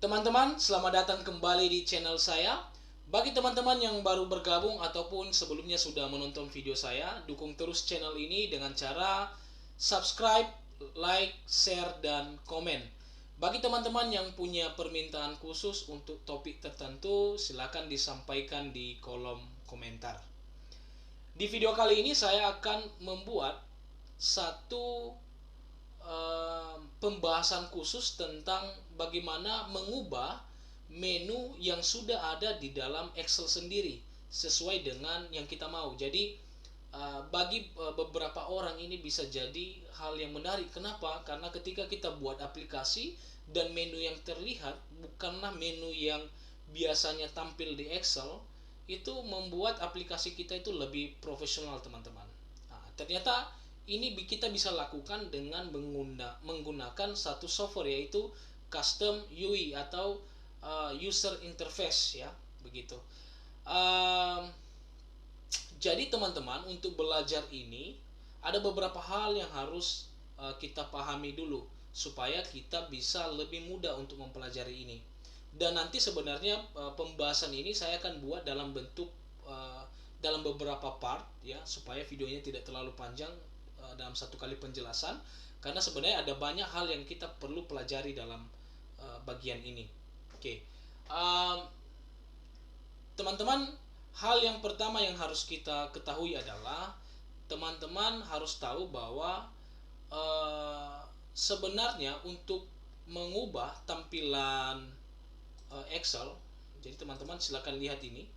Teman-teman, selamat datang kembali di channel saya. Bagi teman-teman yang baru bergabung ataupun sebelumnya sudah menonton video saya, dukung terus channel ini dengan cara subscribe, like, share, dan komen. Bagi teman-teman yang punya permintaan khusus untuk topik tertentu, silakan disampaikan di kolom komentar. Di video kali ini saya akan membuat satu pembahasan khusus tentang bagaimana mengubah menu yang sudah ada di dalam Excel sendiri sesuai dengan yang kita mau. Jadi bagi beberapa orang ini bisa jadi hal yang menarik. Kenapa? Karena ketika kita buat aplikasi dan menu yang terlihat bukanlah menu yang biasanya tampil di Excel, itu membuat aplikasi kita itu lebih profesional, teman-teman. Nah, ternyata ini kita bisa lakukan dengan menggunakan satu software, yaitu custom UI atau user interface, ya, begitu. Jadi teman-teman, untuk belajar ini ada beberapa hal yang harus kita pahami dulu supaya kita bisa lebih mudah untuk mempelajari ini. Dan nanti sebenarnya pembahasan ini saya akan buat dalam bentuk dalam beberapa part, ya, supaya videonya tidak terlalu panjang dalam satu kali penjelasan, karena sebenarnya ada banyak hal yang kita perlu pelajari dalam bagian ini. Oke. Teman-teman, hal yang pertama yang harus kita ketahui adalah teman-teman harus tahu bahwa sebenarnya untuk mengubah tampilan Excel, jadi teman-teman silakan lihat ini.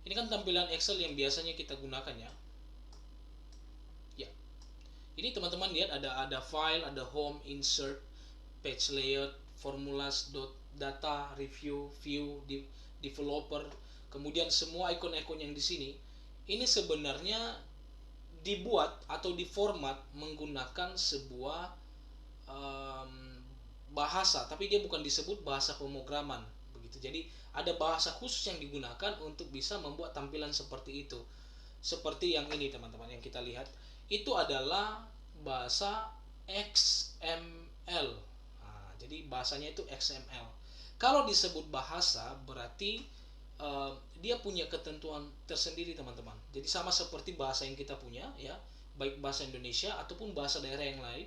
Ini kan tampilan Excel yang biasanya kita gunakan, ya. Ini teman-teman lihat ada file, ada home, insert, page layout, formulas, data, review, view, developer, kemudian semua ikon-ikon yang di sini. Ini sebenarnya dibuat atau diformat menggunakan sebuah bahasa, tapi dia bukan disebut bahasa pemrograman, begitu. Jadi ada bahasa khusus yang digunakan untuk bisa membuat tampilan seperti itu. Seperti yang ini, teman-teman, yang kita lihat itu adalah bahasa XML. Nah, jadi bahasanya itu XML. Kalau disebut bahasa berarti dia punya ketentuan tersendiri, teman-teman. Jadi sama seperti bahasa yang kita punya, ya, baik bahasa Indonesia ataupun bahasa daerah yang lain.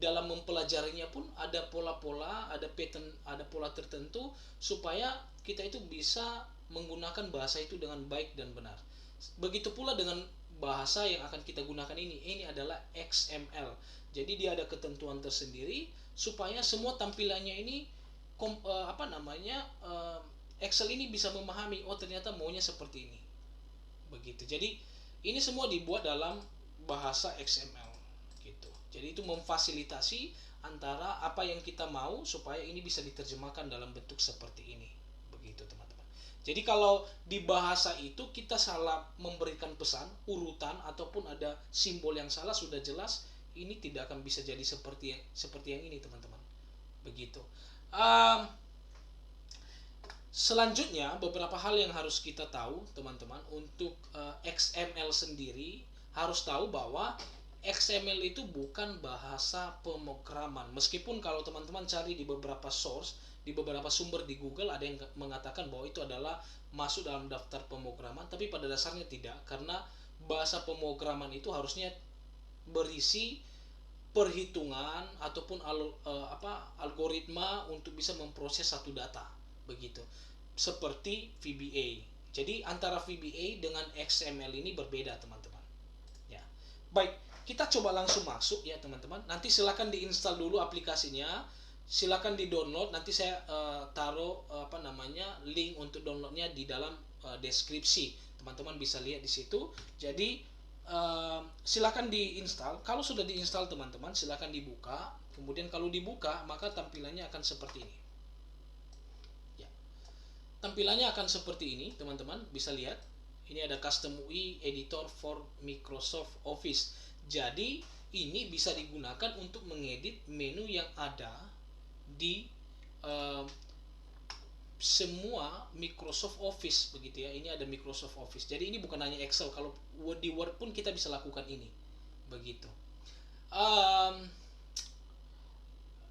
Dalam mempelajarinya pun ada pola-pola, ada pattern, ada pola tertentu supaya kita itu bisa menggunakan bahasa itu dengan baik dan benar. Begitu pula dengan bahasa yang akan kita gunakan ini adalah XML. Jadi dia ada ketentuan tersendiri supaya semua tampilannya ini Excel ini bisa memahami, oh ternyata maunya seperti ini, begitu. Jadi ini semua dibuat dalam bahasa XML, gitu. Jadi itu memfasilitasi antara apa yang kita mau supaya ini bisa diterjemahkan dalam bentuk seperti ini, begitu, teman-teman. Jadi kalau di bahasa itu kita salah memberikan pesan, urutan ataupun ada simbol yang salah, sudah jelas ini tidak akan bisa jadi seperti yang ini, teman-teman. Begitu. Selanjutnya beberapa hal yang harus kita tahu, teman-teman, untuk XML sendiri harus tahu bahwa XML itu bukan bahasa pemrograman. Meskipun kalau teman-teman cari di beberapa source, di beberapa sumber di Google ada yang mengatakan bahwa itu adalah masuk dalam daftar pemrograman, tapi pada dasarnya tidak, karena bahasa pemrograman itu harusnya berisi perhitungan ataupun algoritma untuk bisa memproses satu data, begitu. Seperti VBA. Jadi antara VBA dengan XML ini berbeda, teman-teman. Ya. Baik, kita coba langsung masuk, ya, teman-teman. Nanti silakan diinstal dulu aplikasinya. Silakan di download, nanti saya taruh link untuk downloadnya di dalam deskripsi, teman-teman bisa lihat di situ. Jadi silakan diinstal. Kalau sudah diinstal, teman-teman, silakan dibuka. Kemudian kalau dibuka maka tampilannya akan seperti ini, ya. Tampilannya akan seperti ini, teman-teman bisa lihat. Ini ada custom UI editor for Microsoft Office. Jadi ini bisa digunakan untuk mengedit menu yang ada di semua Microsoft Office, begitu, ya. Ini ada Microsoft Office. Jadi ini bukan hanya Excel, kalau di Word pun kita bisa lakukan ini, begitu.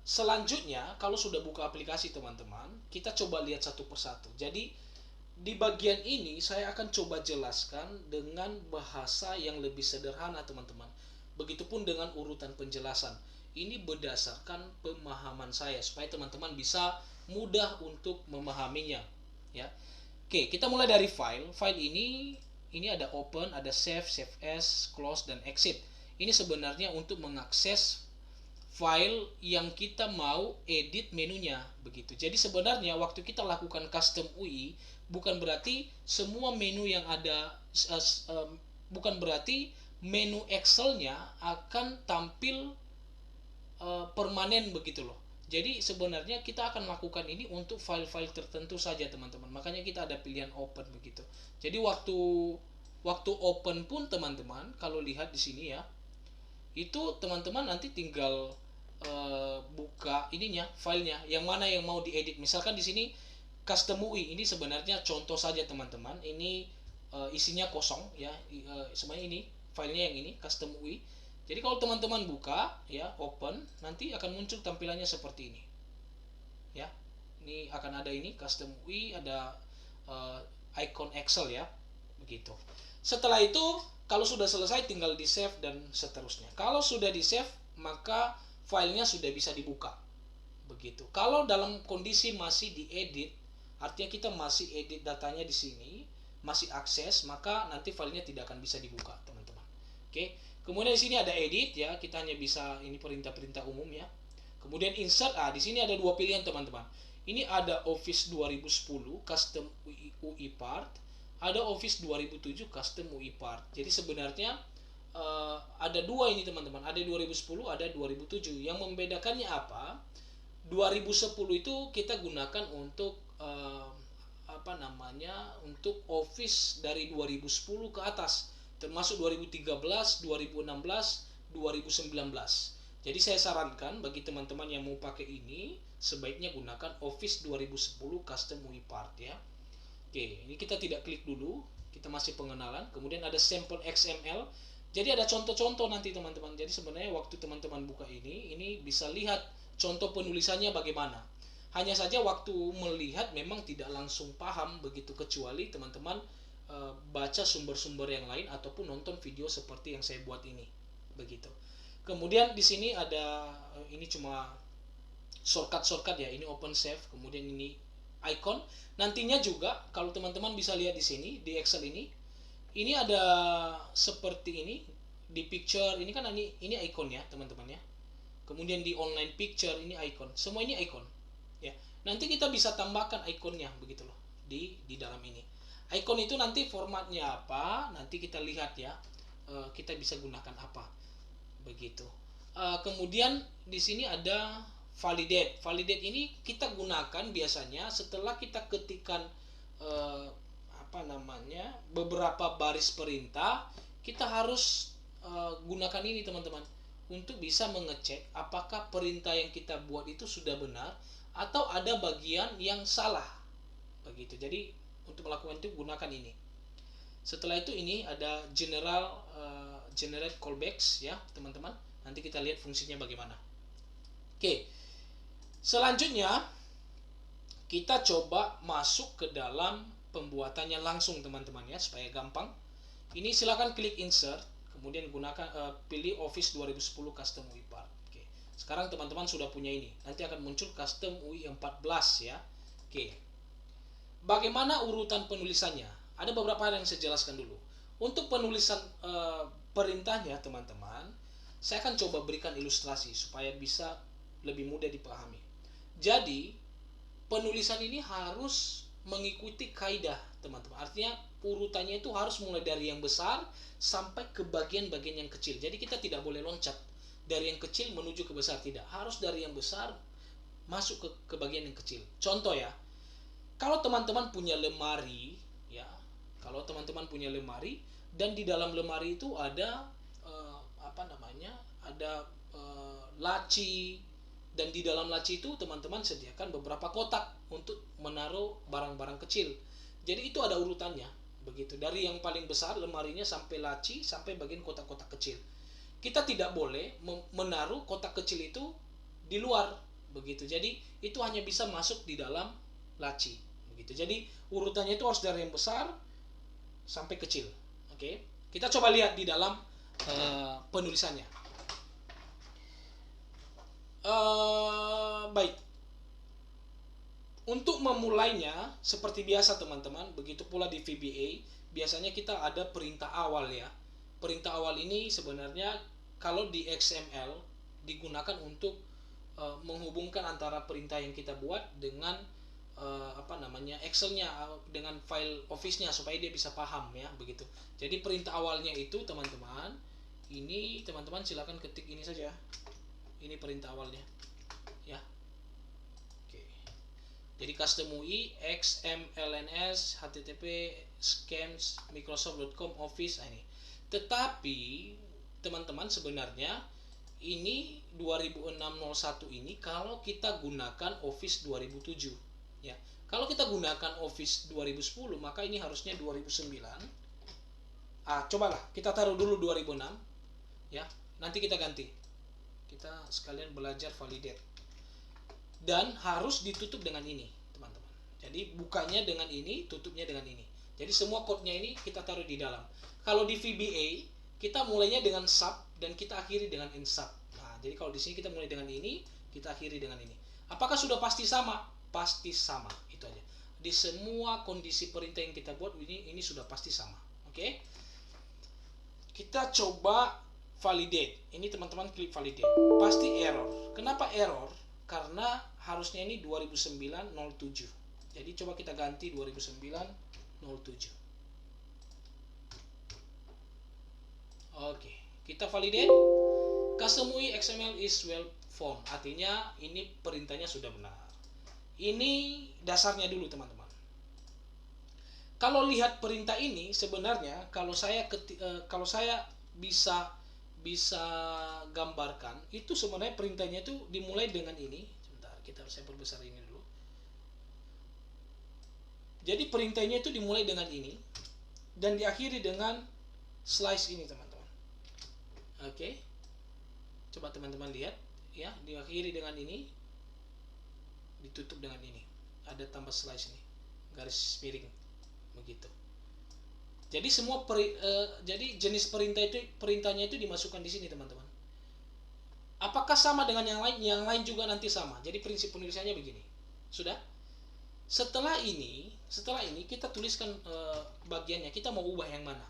Selanjutnya, kalau sudah buka aplikasi teman-teman, kita coba lihat satu persatu. Jadi di bagian ini saya akan coba jelaskan dengan bahasa yang lebih sederhana teman-teman. Begitupun dengan urutan penjelasan. Ini berdasarkan pemahaman saya supaya teman-teman bisa mudah untuk memahaminya, ya. Oke, kita mulai dari file. File ini ada open, ada save, save as, close, dan exit. Ini sebenarnya untuk mengakses file yang kita mau edit menunya begitu. Jadi sebenarnya waktu kita lakukan custom UI bukan berarti semua menu yang ada bukan berarti menu Excel-nya akan tampil permanen begitu loh. Jadi sebenarnya kita akan lakukan ini untuk file-file tertentu saja teman-teman. Makanya kita ada pilihan open begitu. Jadi waktu open pun teman-teman kalau lihat di sini ya, itu teman-teman nanti tinggal buka ininya, filenya, yang mana yang mau diedit. Misalkan di sini custom UI, ini sebenarnya contoh saja teman-teman. Ini isinya kosong ya, semuanya ini filenya yang ini custom UI. Jadi kalau teman-teman buka ya, open, nanti akan muncul tampilannya seperti ini. Ya. Ini akan ada ini custom UI, ada icon Excel ya. Begitu. Setelah itu kalau sudah selesai tinggal di save dan seterusnya. Kalau sudah di save maka filenya sudah bisa dibuka. Begitu. Kalau dalam kondisi masih diedit, artinya kita masih edit datanya di sini, masih akses, maka nanti filenya tidak akan bisa dibuka, teman-teman. Oke. Kemudian di sini ada edit ya, kita hanya bisa ini perintah-perintah umum ya. Kemudian insert, di sini ada dua pilihan, teman-teman. Ini ada Office 2010 custom UI part, ada Office 2007 custom UI part. Jadi sebenarnya ada dua ini teman-teman, ada 2010, ada 2007. Yang membedakannya apa? 2010 itu kita gunakan untuk untuk Office dari 2010 ke atas, termasuk 2013, 2016, 2019. Jadi saya sarankan bagi teman-teman yang mau pakai ini, sebaiknya gunakan Office 2010 custom UI part ya. Oke, ini kita tidak klik dulu, kita masih pengenalan. Kemudian ada sampel XML. Jadi ada contoh-contoh nanti teman-teman. Jadi sebenarnya waktu teman-teman buka ini bisa lihat contoh penulisannya bagaimana. Hanya saja waktu melihat memang tidak langsung paham begitu, kecuali teman-teman baca sumber-sumber yang lain ataupun nonton video seperti yang saya buat ini. Begitu. Kemudian di sini ada ini cuma shortcut ya. Ini open save, kemudian ini icon. Nantinya juga kalau teman-teman bisa lihat di sini di Excel ini ada seperti ini di picture, ini kan ini icon ya teman-teman ya. Kemudian di online picture ini icon. Semua ini icon ya. Nanti kita bisa tambahkan ikonnya begitu loh di dalam ini. Icon itu nanti formatnya apa? Nanti kita lihat ya. Kita bisa gunakan apa. Begitu. Kemudian di sini ada validate. Validate ini kita gunakan biasanya setelah kita ketikkan beberapa baris perintah, kita harus gunakan ini teman-teman untuk bisa mengecek apakah perintah yang kita buat itu sudah benar atau ada bagian yang salah. Begitu. Jadi untuk melakukan itu gunakan ini. Setelah itu ini ada generate callbacks ya teman-teman. Nanti kita lihat fungsinya bagaimana. Oke. Selanjutnya kita coba masuk ke dalam pembuatannya langsung teman-teman ya, supaya gampang. Ini silakan klik insert, kemudian gunakan pilih Office 2010 custom UI part. Oke. Sekarang teman-teman sudah punya ini. Nanti akan muncul custom UI 14 ya. Oke. Bagaimana urutan penulisannya? Ada beberapa hal yang saya jelaskan dulu. Untuk penulisan perintahnya teman-teman, saya akan coba berikan ilustrasi supaya bisa lebih mudah dipahami. Jadi penulisan ini harus mengikuti kaidah teman-teman. Artinya urutannya itu harus mulai dari yang besar sampai ke bagian-bagian yang kecil. Jadi kita tidak boleh loncat dari yang kecil menuju ke besar, tidak. Harus dari yang besar masuk ke bagian yang kecil. Contoh ya, kalau teman-teman punya lemari ya, kalau teman-teman punya lemari dan di dalam lemari itu ada ada laci, dan di dalam laci itu teman-teman sediakan beberapa kotak untuk menaruh barang-barang kecil. Jadi itu ada urutannya begitu, dari yang paling besar lemarinya sampai laci sampai bagian kotak-kotak kecil. Kita tidak boleh menaruh kotak kecil itu di luar begitu. Jadi itu hanya bisa masuk di dalam laci, begitu. Jadi urutannya itu harus dari yang besar sampai kecil. Oke, kita coba lihat di dalam penulisannya. Baik, untuk memulainya seperti biasa teman-teman, begitu pula di VBA biasanya kita ada perintah awal ya. Perintah awal ini sebenarnya kalau di XML digunakan untuk menghubungkan antara perintah yang kita buat dengan Excel-nya, dengan file Office-nya supaya dia bisa paham ya, begitu. Jadi perintah awalnya itu teman-teman, ini teman-teman silakan ketik ini saja. Ini perintah awalnya ya. Oke. Jadi custom UI XMLNS HTTP scans microsoft.com office ini. Tetapi teman-teman sebenarnya ini 2601 ini kalau kita gunakan Office 2007 ya. Kalau kita gunakan Office 2010 maka ini harusnya 2009. Cobalah kita taruh dulu 2006 ya. Nanti kita ganti. Kita sekalian belajar validate. Dan harus ditutup dengan ini, teman-teman. Jadi bukanya dengan ini, tutupnya dengan ini. Jadi semua code-nya ini kita taruh di dalam. Kalau di VBA, kita mulainya dengan sub dan kita akhiri dengan insub. Nah, jadi kalau di sini kita mulai dengan ini, kita akhiri dengan ini. Apakah sudah pasti sama? Pasti sama, itu aja. Di semua kondisi perintah yang kita buat ini sudah pasti sama. Oke? Kita coba validate. Ini teman-teman klik validate. Pasti error. Kenapa error? Karena harusnya ini 2907. Jadi coba kita ganti 2907. Oke, kita validate. Custom UI XML is well formed. Artinya ini perintahnya sudah benar. Ini dasarnya dulu teman-teman. Kalau lihat perintah ini sebenarnya kalau saya bisa gambarkan itu sebenarnya perintahnya itu dimulai dengan ini. Sebentar, saya perbesar ini dulu. Jadi perintahnya itu dimulai dengan ini dan diakhiri dengan slice ini teman-teman. Oke, coba teman-teman lihat ya, diakhiri dengan ini, ditutup dengan ini, ada tambah slice ini, garis miring begitu. Jadi semua jadi jenis perintahnya itu dimasukkan di sini teman-teman. Apakah sama dengan yang lain? Yang lain juga nanti sama. Jadi prinsip penulisannya begini. Sudah? Setelah ini kita tuliskan bagiannya. Kita mau ubah yang mana?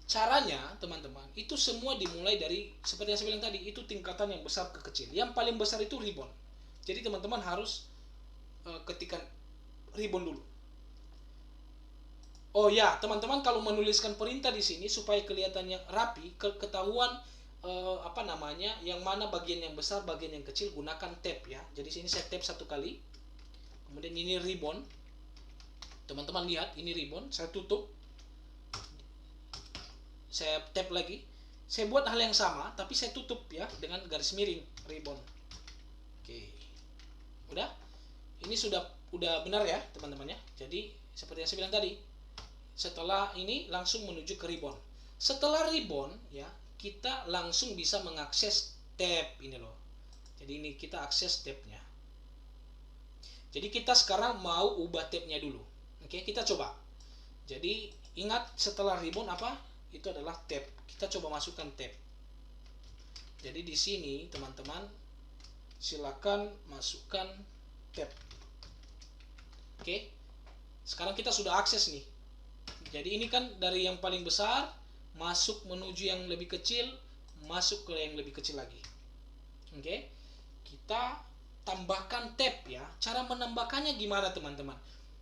Caranya teman-teman itu semua dimulai dari seperti yang saya bilang tadi, itu tingkatan yang besar ke kecil. Yang paling besar itu ribbon. Jadi teman-teman harus ketikkan ribbon dulu. Oh ya, teman-teman kalau menuliskan perintah di sini supaya kelihatannya rapi, ketahuan yang mana bagian yang besar, bagian yang kecil, gunakan tab ya. Jadi sini saya tab satu kali. Kemudian ini ribbon. Teman-teman lihat, ini ribbon, saya tutup. Saya tab lagi. Saya buat hal yang sama, tapi saya tutup ya dengan garis miring ribbon. Oke. Udah? Ini udah benar ya, teman-teman ya. Jadi seperti yang saya bilang tadi, setelah ini langsung menuju ke ribbon. Setelah ribbon ya, kita langsung bisa mengakses tab ini loh. Jadi ini kita akses tabnya. Jadi kita sekarang mau ubah tabnya dulu. Oke, kita coba. Jadi ingat setelah ribbon apa? Itu adalah tab. Kita coba masukkan tab. Jadi di sini teman-teman silakan masukkan tab. Oke. Sekarang kita sudah akses nih. Jadi ini kan dari yang paling besar masuk menuju yang lebih kecil, masuk ke yang lebih kecil lagi. Oke. Kita tambahkan tab ya. Cara menambahkannya gimana teman-teman?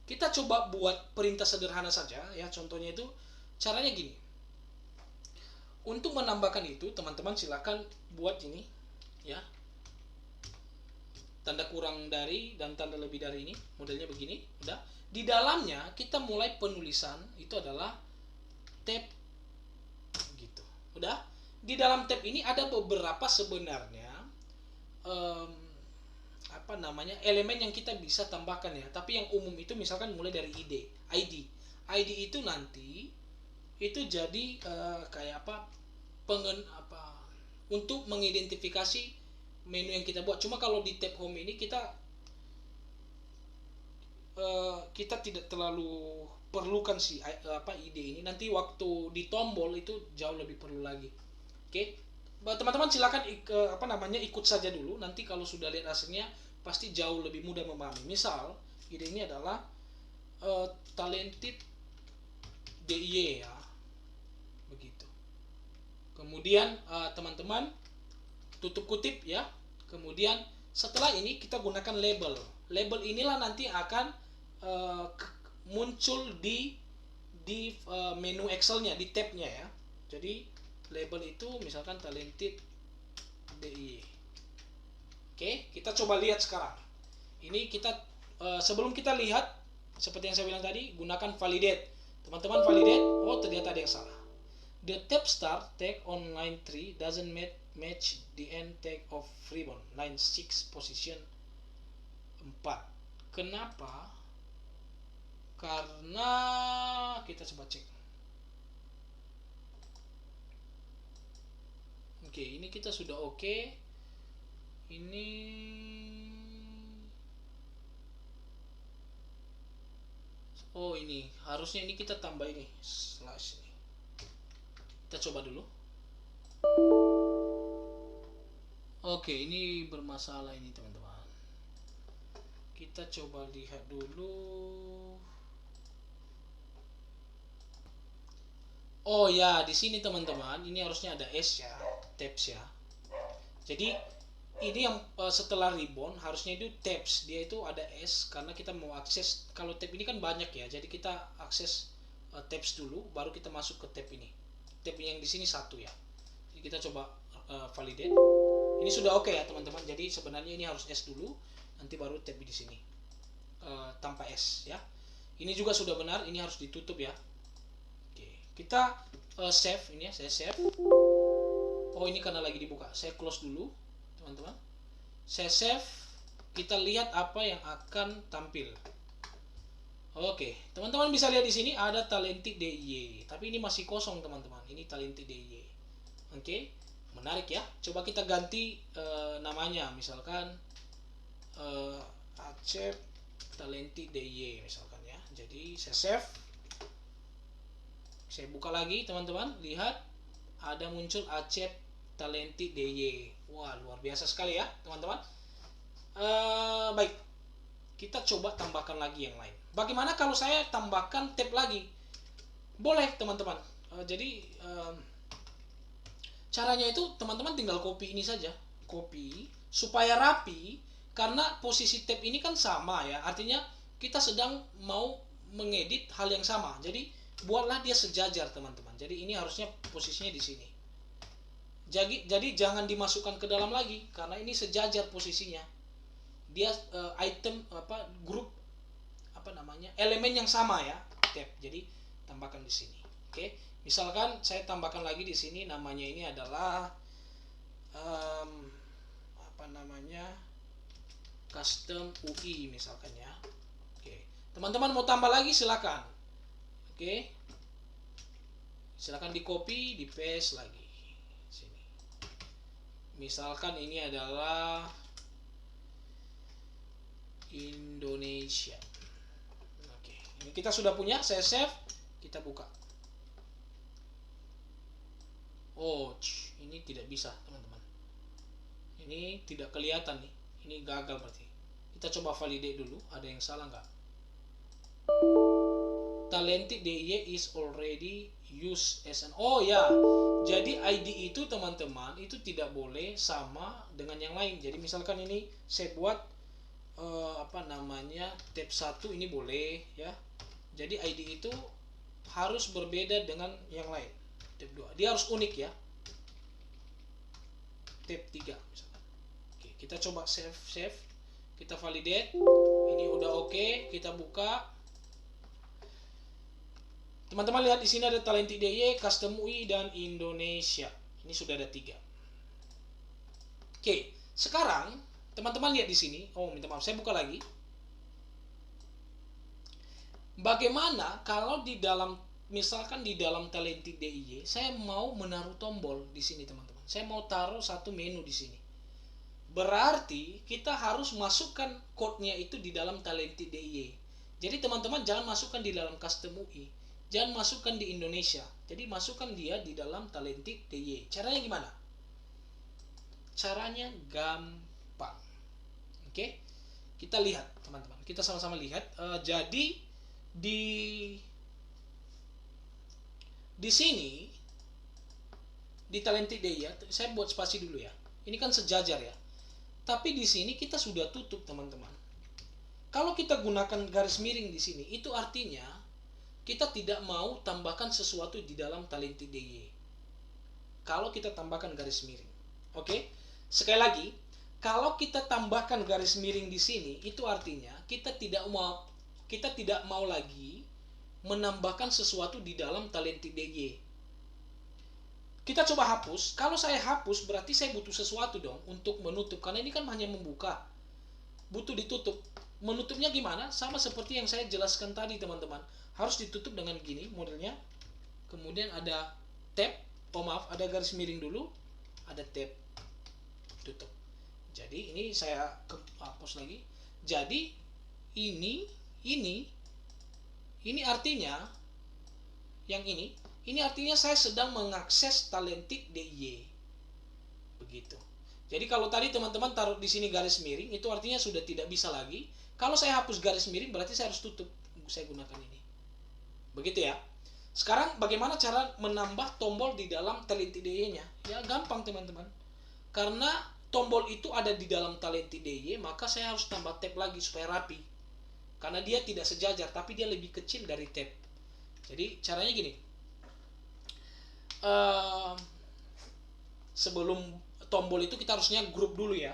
Kita coba buat perintah sederhana saja ya. Contohnya itu caranya gini. Untuk menambahkan itu teman-teman silakan buat ini ya. Tanda kurang dari dan tanda lebih dari ini, modelnya begini, udah. Di dalamnya kita mulai penulisan itu adalah tab gitu. Udah. Di dalam tab ini ada beberapa sebenarnya elemen yang kita bisa tambahkan ya. Tapi yang umum itu misalkan mulai dari ID. ID itu nanti itu jadi untuk mengidentifikasi menu yang kita buat. Cuma kalau di tab home ini kita tidak terlalu perlukan sih ide ini. Nanti waktu di tombol itu jauh lebih perlu lagi. Oke, teman-teman silakan ikut saja dulu. Nanti kalau sudah lihat hasilnya pasti jauh lebih mudah memahami. Misal ide ini adalah talented DIY ya, begitu. Kemudian teman-teman tutup kutip ya. Kemudian setelah ini kita gunakan label. Label inilah nanti akan muncul di menu Excel-nya, di tab-nya ya. Jadi label itu misalkan talented DIY. Oke, kita coba lihat sekarang. Ini kita sebelum kita lihat, seperti yang saya bilang tadi, gunakan validate. Teman-teman validate, oh ternyata ada yang salah. The tab start tag on line 3 doesn't match the end tag of ribbon line 6 position 4. Kenapa? Karena kita coba cek. Oke, ini kita sudah oke. Ini ini harusnya ini kita tambah ini slash ini. Kita coba dulu. Oke, ini bermasalah ini teman-teman. Kita coba lihat dulu. Oh ya, di sini teman-teman, ini harusnya ada S ya, tabs ya. Jadi ini yang setelah ribbon harusnya itu tabs, dia itu ada S karena kita mau akses. Kalau tab ini kan banyak ya, jadi kita akses tabs dulu, baru kita masuk ke tab ini. Tab yang di sini satu ya. Jadi kita coba validate. Ini sudah oke ya teman-teman. Jadi sebenarnya ini harus S dulu, nanti baru tab di sini tanpa S ya. Ini juga sudah benar, ini harus ditutup ya. Oke, kita save ini ya, saya save. Oh ini karena lagi dibuka, saya close dulu teman-teman. Saya save, kita lihat apa yang akan tampil. Oke, teman-teman bisa lihat di sini ada talented DIY, tapi ini masih kosong teman-teman. Ini talented DIY. Oke, menarik ya. Coba kita ganti namanya, misalkan Acep talented DIY misalkan ya. Jadi saya save, saya buka lagi teman-teman, lihat ada muncul Acep talented DIY. Wah, luar biasa sekali ya teman-teman. Baik, kita coba tambahkan lagi yang lain. Bagaimana kalau saya tambahkan tab lagi? Boleh teman-teman. Jadi caranya itu teman-teman tinggal copy ini saja, copy supaya rapi, karena posisi tab ini kan sama ya, artinya kita sedang mau mengedit hal yang sama. Jadi buatlah dia sejajar teman-teman. Jadi ini harusnya posisinya di sini. Jadi jangan dimasukkan ke dalam lagi karena ini sejajar posisinya. Dia item grup elemen yang sama ya, tab. Jadi tambahkan di sini. Oke. Misalkan saya tambahkan lagi di sini, namanya ini adalah custom UI misalkan ya. Oke. Teman-teman mau tambah lagi silakan. Oke. Silakan di copy, di paste lagi. Sini. Misalkan ini adalah Indonesia. Oke. Ini kita sudah punya, saya save, kita buka. Oh, ini tidak bisa teman-teman. Ini tidak kelihatan nih. Ini gagal berarti. Kita coba validate dulu. Ada yang salah nggak? Talented DIY is already used as an. Oh ya. Jadi ID itu teman-teman itu tidak boleh sama dengan yang lain. Jadi misalkan ini saya buat tab 1 ini boleh ya. Jadi ID itu harus berbeda dengan yang lain. Tab 2. Dia harus unik ya. Tab 3 misalkan. Oke, kita coba save. Kita validate. Ini udah oke, kita buka. Teman-teman lihat di sini ada talented DIY, custom UI dan Indonesia. Ini sudah ada 3. Oke, sekarang teman-teman lihat di sini. Oh, minta maaf, saya buka lagi. Bagaimana kalau di dalam, misalkan di dalam talented DIY, saya mau menaruh tombol di sini teman-teman. Saya mau taruh satu menu di sini. Berarti kita harus masukkan code-nya itu di dalam Talented DIY. Jadi teman-teman jangan masukkan di dalam custom UI. Jangan masukkan di Indonesia. Jadi masukkan dia di dalam Talented DIY. Caranya gimana? Caranya gampang. Oke? Kita lihat, teman-teman. Kita sama-sama lihat. Jadi di sini di Talented DIY, saya buat spasi dulu ya. Ini kan sejajar ya. Tapi di sini kita sudah tutup, teman-teman. Kalau kita gunakan garis miring di sini, itu artinya kita tidak mau tambahkan sesuatu di dalam Talented DIY. Kalau kita tambahkan garis miring. Oke? Sekali lagi, kalau kita tambahkan garis miring di sini, itu artinya kita tidak mau lagi menambahkan sesuatu di dalam Talented DIY. Kita coba hapus. Kalau saya hapus berarti saya butuh sesuatu dong untuk menutup, karena ini kan hanya membuka, butuh ditutup. Menutupnya gimana? Sama seperti yang saya jelaskan tadi, teman-teman. Harus ditutup dengan gini modelnya. Kemudian ada tab, ada garis miring dulu, ada tab, tutup. Jadi ini saya hapus lagi. Jadi ini artinya yang ini artinya saya sedang mengakses Talented DIY. Begitu. Jadi kalau tadi teman-teman taruh di sini garis miring, itu artinya sudah tidak bisa lagi. Kalau saya hapus garis miring, berarti saya harus tutup. Saya gunakan ini. Begitu ya. Sekarang bagaimana cara menambah tombol di dalam Talented DIY-nya? Ya gampang, teman-teman. Karena tombol itu ada di dalam Talented DIY, maka saya harus tambah tab lagi supaya rapi. Karena dia tidak sejajar, tapi dia lebih kecil dari tab. Jadi caranya gini. Sebelum tombol itu kita harusnya grup dulu ya.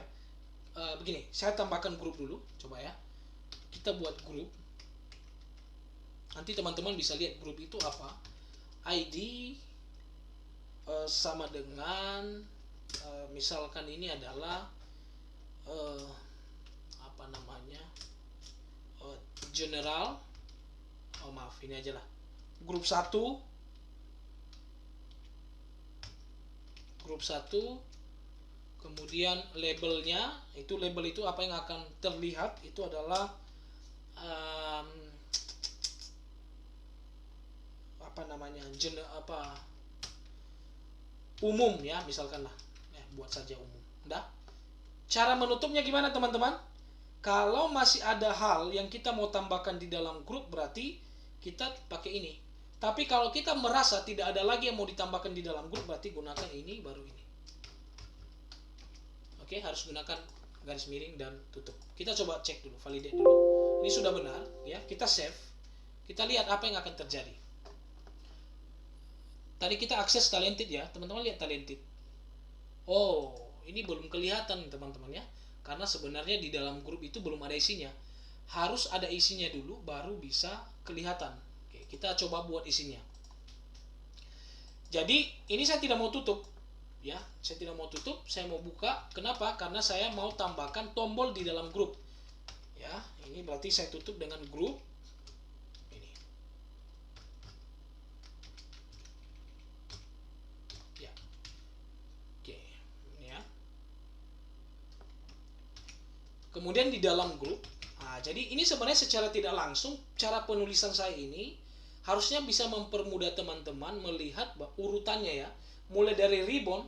Begini, saya tambahkan grup dulu, coba ya. Kita buat grup. Nanti teman-teman bisa lihat grup itu apa. ID sama dengan misalkan ini adalah apa namanya, general. Maaf, ini aja lah. Grup 1. Grup 1. Kemudian labelnya, label itu apa yang akan terlihat itu adalah apa namanya, umum ya, misalkan lah. Buat saja umum. Udah. Cara menutupnya gimana, teman-teman? Kalau masih ada hal yang kita mau tambahkan di dalam grup, berarti kita pakai ini. Tapi kalau kita merasa tidak ada lagi yang mau ditambahkan di dalam grup, berarti gunakan ini, baru ini. Oke, harus gunakan garis miring dan tutup. Kita coba cek dulu, validate dulu. Ini sudah benar, ya. Kita save. Kita lihat apa yang akan terjadi. Tadi kita akses Talented ya, teman-teman lihat Talented. Oh, ini belum kelihatan, teman-teman ya. Karena sebenarnya di dalam grup itu belum ada isinya. Harus ada isinya dulu, baru bisa kelihatan. Kita coba buat isinya. Jadi ini saya tidak mau tutup, ya. Saya tidak mau tutup, saya mau buka. Kenapa? Karena saya mau tambahkan tombol di dalam grup. Ya, ini berarti saya tutup dengan grup ini. Ya, oke, ini ya. Kemudian di dalam grup. Nah, jadi ini sebenarnya secara tidak langsung cara penulisan saya ini harusnya bisa mempermudah teman-teman melihat urutannya ya. Mulai dari ribbon,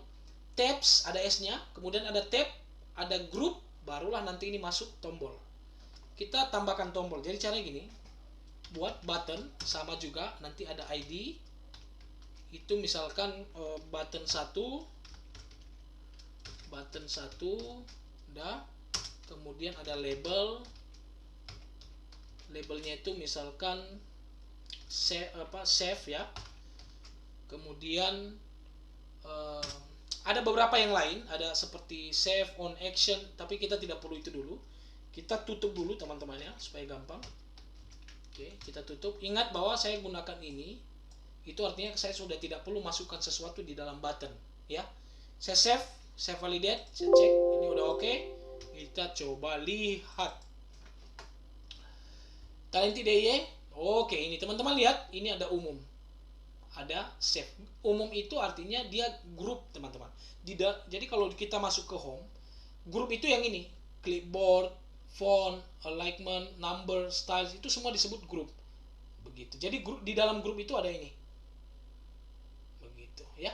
tabs, ada S-nya, kemudian ada tab, ada group, barulah nanti ini masuk tombol. Kita tambahkan tombol. Jadi caranya gini. Buat button sama juga, nanti ada ID. Itu misalkan button 1. Button 1 udah. Kemudian ada label. Labelnya itu misalkan save ya. Kemudian ada beberapa yang lain, ada seperti save on action, tapi kita tidak perlu itu dulu. Kita tutup dulu teman-teman ya, supaya gampang. Oke, kita tutup. Ingat bahwa saya gunakan ini, itu artinya saya sudah tidak perlu masukkan sesuatu di dalam button ya. Saya save validate, saya cek ini udah oke. Kita coba lihat Talented DIY. Oke, ini teman-teman lihat, ini ada umum, ada save. Umum itu artinya dia grup, teman-teman. Jadi kalau kita masuk ke home, Grup itu yang ini, clipboard, font, alignment, number, styles, itu semua disebut grup. Begitu. Jadi grup, di dalam grup itu ada ini. Begitu ya.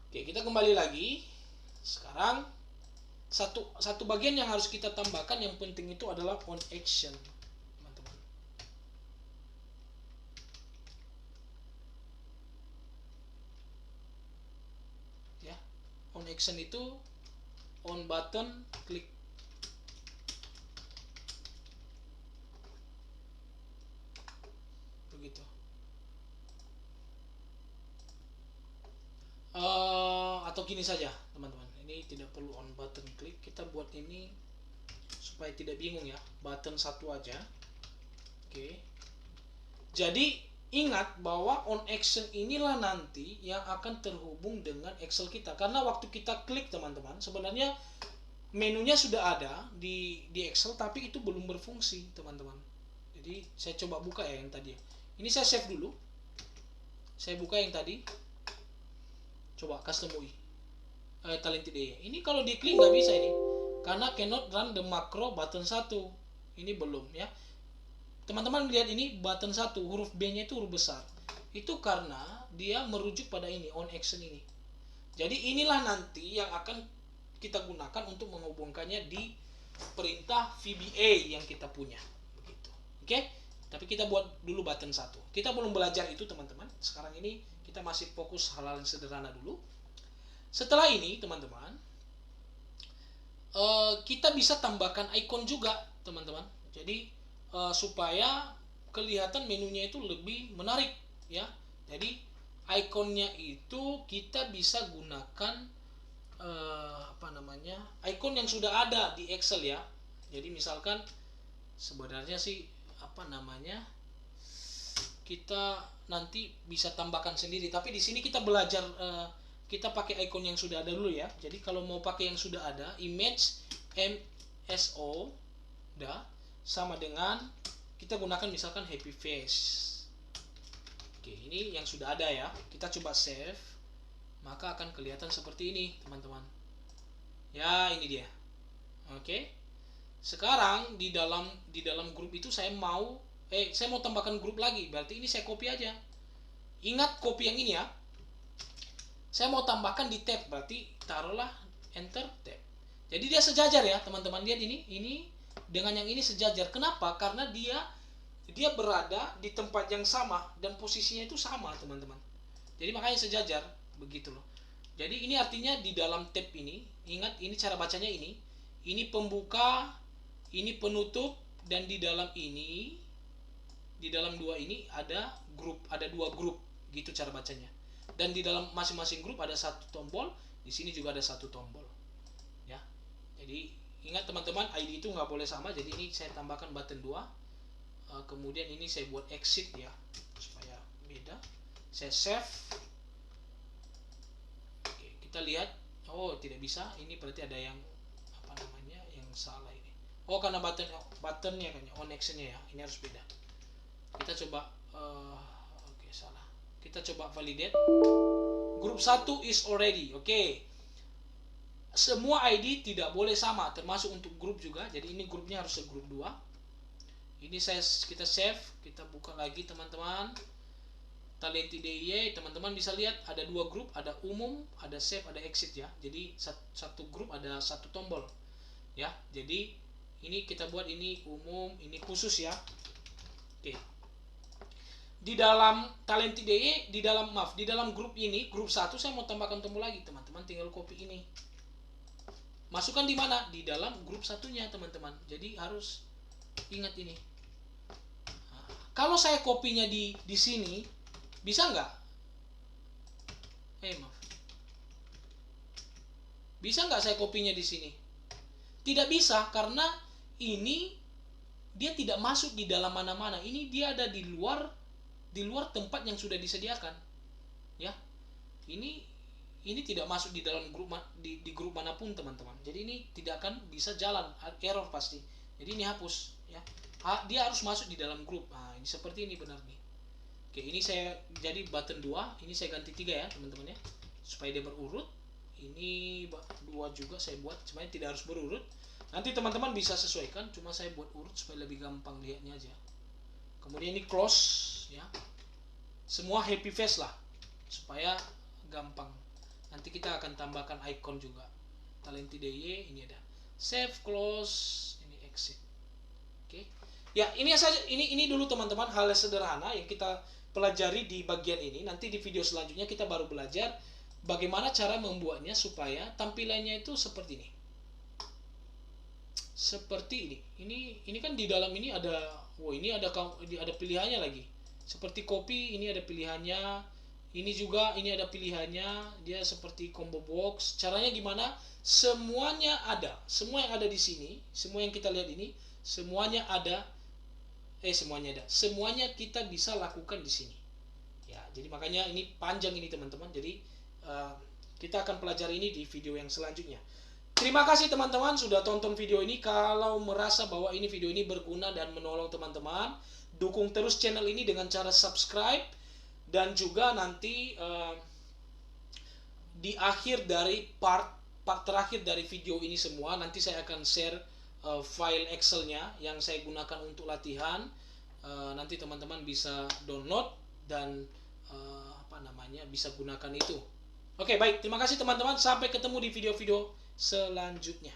Oke, kita kembali lagi. Sekarang satu bagian yang harus kita tambahkan yang penting itu adalah on action, teman-teman. Ya, on action itu on button klik. Begitu. Atau gini saja, teman-teman. Ini tidak perlu on button klik. Kita buat ini supaya tidak bingung ya. Button satu aja. Oke. Jadi ingat bahwa on action inilah nanti yang akan terhubung dengan Excel kita. Karena waktu kita klik, teman-teman, sebenarnya menunya sudah ada di Excel, tapi itu belum berfungsi, teman-teman. Jadi saya coba buka ya yang tadi. Ini saya save dulu. Saya buka yang tadi. Coba custom UI. Talented AI. Ini kalau diklik nggak bisa ini. Karena cannot run the macro button 1. Ini belum ya. Teman-teman lihat ini button 1, huruf B-nya itu huruf besar. Itu karena dia merujuk pada ini, on action ini. Jadi inilah nanti yang akan kita gunakan untuk menghubungkannya di perintah VBA yang kita punya. Begitu. Oke? Tapi kita buat dulu button 1. Kita belum belajar itu, teman-teman. Sekarang ini kita masih fokus hal-hal yang sederhana dulu. Setelah ini, teman-teman, kita bisa tambahkan icon juga, teman-teman. Jadi supaya kelihatan menunya itu lebih menarik, ya. Jadi ikonnya itu kita bisa gunakan icon yang sudah ada di Excel ya. Jadi misalkan sebenarnya sih kita nanti bisa tambahkan sendiri, tapi di sini kita belajar kita pakai icon yang sudah ada dulu ya. Jadi kalau mau pakai yang sudah ada, image MSO udah sama dengan kita gunakan misalkan happy face. Oke, ini yang sudah ada ya. Kita coba save, maka akan kelihatan seperti ini, teman-teman. Ya, ini dia. Oke. Sekarang di dalam grup itu saya mau tambahkan grup lagi. Berarti ini saya copy aja. Ingat copy yang ini ya. Saya mau tambahkan di tab, berarti taruhlah enter tab. Jadi dia sejajar ya, teman-teman. Lihat ini dengan yang ini sejajar. Kenapa? Karena dia berada di tempat yang sama dan posisinya itu sama, teman-teman. Jadi makanya sejajar, begitu loh. Jadi ini artinya di dalam tab ini, ingat ini cara bacanya ini pembuka, ini penutup, dan di dalam dua ini ada dua grup, gitu cara bacanya. Dan di dalam masing-masing grup ada satu tombol, di sini juga ada satu tombol. Ya. Jadi ingat teman-teman, ID itu nggak boleh sama. Jadi ini saya tambahkan button 2. Kemudian ini saya buat exit ya, supaya beda. Saya save. Oke, kita lihat. Oh, tidak bisa. Ini berarti ada yang yang salah ini. Oh, karena buttonnya kan on action-nya ya. Ini harus beda. Kita coba oke, salah. Kita coba validate. Grup 1 is already. Oke. Semua ID tidak boleh sama, termasuk untuk grup juga. Jadi ini grupnya harus segrup 2. Ini kita save, kita buka lagi, teman-teman. Talented AI, teman-teman bisa lihat ada dua grup, ada umum, ada save, ada exit ya. Jadi satu grup ada satu tombol. Ya. Jadi ini kita buat ini umum, ini khusus ya. Oke. Di dalam Talented AI, di dalam grup ini, grup 1 saya mau tambahkan tombol lagi, teman-teman. Tinggal copy ini. Masukkan di mana? Di dalam grup satunya, teman-teman. Jadi harus ingat ini. Nah, kalau saya kopinya di sini, bisa nggak? Maaf. Bisa nggak saya kopinya di sini? Tidak bisa, karena ini dia tidak masuk di dalam mana-mana. Ini dia ada di luar tempat yang sudah disediakan. Ya. Ini tidak masuk di dalam grup di grup manapun, teman-teman. Jadi ini tidak akan bisa jalan, error pasti. Jadi ini hapus ya. Dia harus masuk di dalam grup. Nah, ini seperti ini benar nih. Oke, ini saya jadi button 2, ini saya ganti 3 ya, teman-teman ya. Supaya dia berurut. ini 2 juga saya buat, sebenarnya tidak harus berurut. Nanti teman-teman bisa sesuaikan, cuma saya buat urut supaya lebih gampang lihatnya aja. Kemudian ini close ya. Semua happy face lah supaya gampang. Nanti kita akan tambahkan icon juga. Talenti DY ini ada. Save, close, ini exit. Oke. Ya, ini saja, ini dulu teman-teman hal sederhana yang kita pelajari di bagian ini. Nanti di video selanjutnya kita baru belajar bagaimana cara membuatnya supaya tampilannya itu seperti ini. Seperti ini. Ini kan di dalam ini ada, ini ada pilihannya lagi. Seperti copy, ini ada pilihannya. Ini juga ini ada pilihannya. Dia seperti combo box. Caranya gimana? Semuanya ada. Semua yang ada di sini, semua yang kita lihat ini, semuanya ada. Semuanya kita bisa lakukan di sini. Ya, jadi makanya ini panjang ini teman-teman. Jadi kita akan pelajari ini di video yang selanjutnya. Terima kasih teman-teman sudah tonton video ini. Kalau merasa bahwa video ini berguna dan menolong teman-teman, dukung terus channel ini dengan cara subscribe. Dan juga nanti di akhir dari part terakhir dari video ini semua, nanti saya akan share file Excel-nya yang saya gunakan untuk latihan. Nanti teman-teman bisa download dan bisa gunakan itu. Oke, baik. Terima kasih teman-teman. Sampai ketemu di video-video selanjutnya.